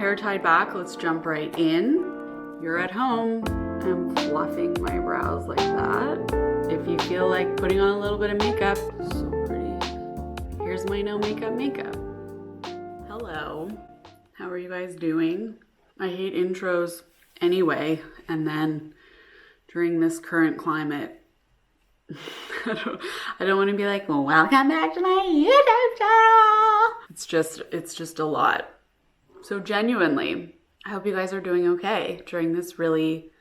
hair tied back, let's jump right in. You're at home. I'm fluffing my brows like that. If you feel like putting on a little bit of makeup, so pretty. Here's my no makeup. Hello, how are you guys doing? I hate intros anyway, and then during this current climate, I don't want to be like, well, welcome back to my YouTube channel. It's just a lot. So genuinely, I hope you guys are doing okay during this really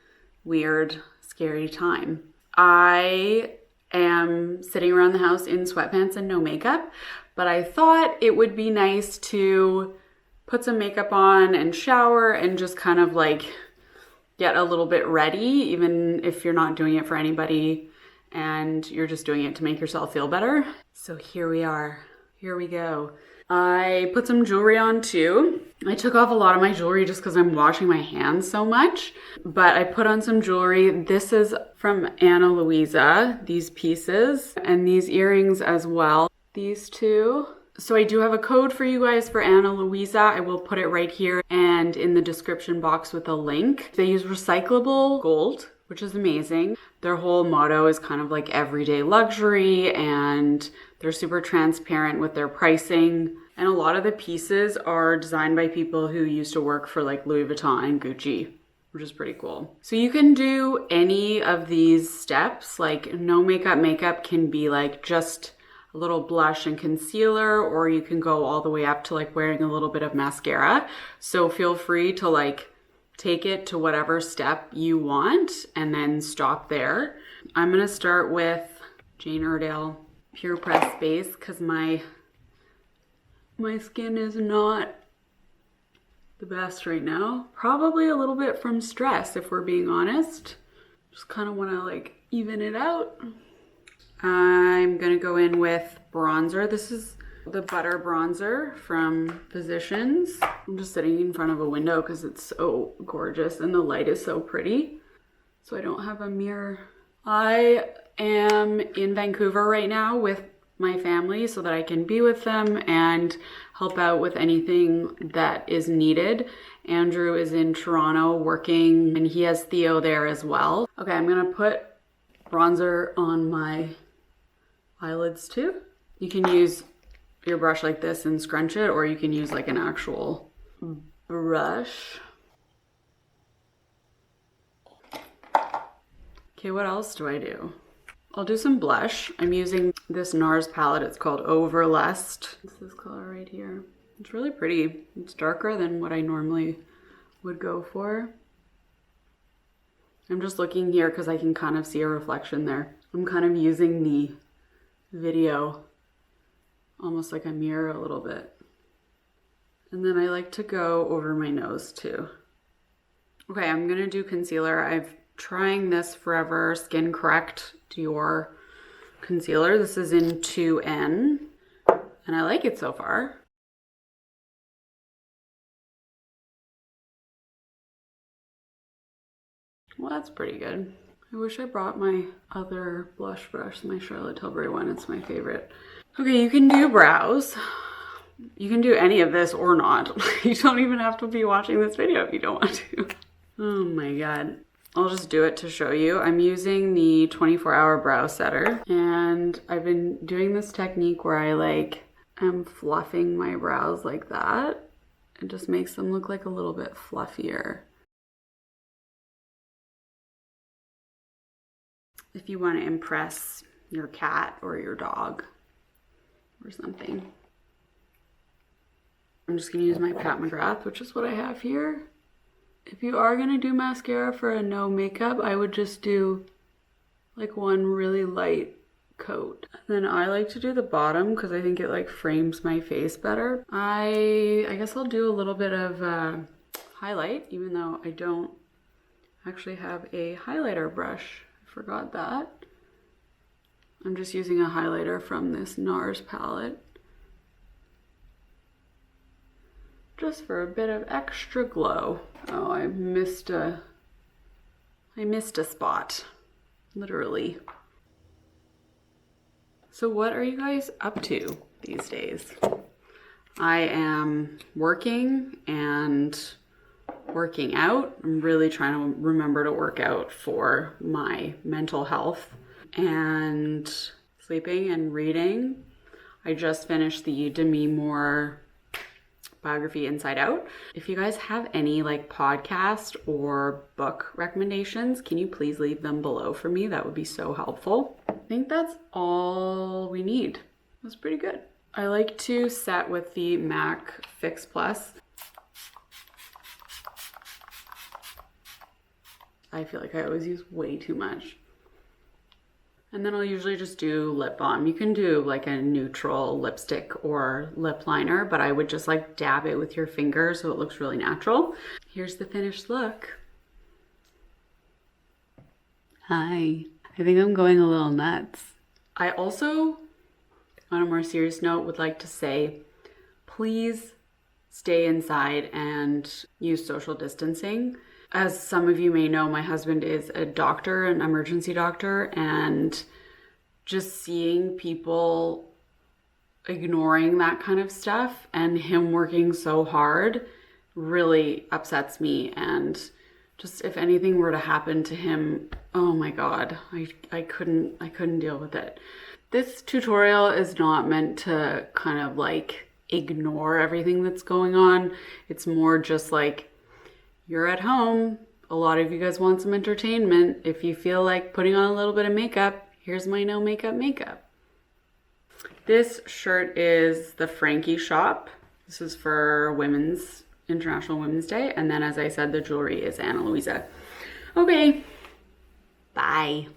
weird, scary time. I am sitting around the house in sweatpants and no makeup, but I thought it would be nice to put some makeup on and shower and just kind of like get a little bit ready, even if you're not doing it for anybody and you're just doing it to make yourself feel better. So here we are. Here we go. I put some jewelry on too. I took off a lot of my jewelry just because I'm washing my hands so much, but I put on some jewelry. This is from Ana Luisa, these pieces, and these earrings as well. These two. So I do have a code for you guys for Ana Luisa. I will put it right here and in the description box with a link. They use recyclable gold, which is amazing. Their whole motto is kind of like everyday luxury, and they're super transparent with their pricing. And a lot of the pieces are designed by people who used to work for like Louis Vuitton and Gucci, which is pretty cool. So you can do any of these steps, like no makeup can be like just a little blush and concealer, or you can go all the way up to like wearing a little bit of mascara. So feel free to like take it to whatever step you want and then stop there. I'm gonna start with Jane Iredale Pure Press Base because my skin is not the best right now. Probably a little bit from stress, if we're being honest. Just kind of want to like even it out. I'm gonna go in with bronzer. This is the Butter Bronzer from Physicians. I'm just sitting in front of a window because it's so gorgeous and the light is so pretty. So I don't have a mirror. I am in Vancouver right now with my family so that I can be with them and help out with anything that is needed. Andrew is in Toronto working and he has Theo there as well. Okay, I'm gonna put bronzer on my eyelids too. You can use your brush like this and scrunch it, or you can use like an actual brush. Okay, what else do I do? I'll do some blush. I'm using this NARS palette. It's called Overlust. It's this color right here. It's really pretty. It's darker than what I normally would go for. I'm just looking here because I can kind of see a reflection there. I'm kind of using the video almost like a mirror a little bit. And then I like to go over my nose too. Okay, I'm gonna do concealer. I've trying this Forever Skin Correct Dior concealer. This is in 2N and I like it so far. Well, that's pretty good. I wish I brought my other blush brush, my Charlotte Tilbury one. It's my favorite. Okay, you can do brows. You can do any of this or not. You don't even have to be watching this video if you don't want to. Oh my God. I'll just do it to show you. I'm using the 24-hour brow setter, and I've been doing this technique where I like am fluffing my brows like that. It just makes them look like a little bit fluffier. If you want to impress your cat or your dog or something. I'm just gonna use my Pat McGrath, which is what I have here. If you are gonna do mascara for a no makeup, I would just do like one really light coat. And then I like to do the bottom because I think it like frames my face better. I guess I'll do a little bit of highlight, even though I don't actually have a highlighter brush. I forgot that. I'm just using a highlighter from this NARS palette. Just for a bit of extra glow. Oh, I missed a spot, literally. So what are you guys up to these days? I am working and working out. I'm really trying to remember to work out for my mental health, and sleeping and reading. I just finished the Demi Moore biography Inside Out. If you guys have any like podcast or book recommendations, can you please leave them below for me? That would be so helpful. I think that's all we need. That's pretty good. I like to set with the MAC Fix Plus. I feel like I always use way too much. And then I'll usually just do lip balm. You can do like a neutral lipstick or lip liner, but I would just like dab it with your finger so it looks really natural. Here's the finished look. Hi. I think I'm going a little nuts. I also, on a more serious note, would like to say, please stay inside and use social distancing. As some of you may know, my husband is a doctor, an emergency doctor, and just seeing people ignoring that kind of stuff and him working so hard really upsets me. And just if anything were to happen to him, oh my God, I couldn't deal with it. This tutorial is not meant to kind of like ignore everything that's going on. It's more just like, you're at home. A lot of you guys want some entertainment. If you feel like putting on a little bit of makeup, here's my no makeup. This shirt is the Frankie shop. This is for International Women's Day. And then, as I said, the jewelry is Ana Luisa. Okay, bye.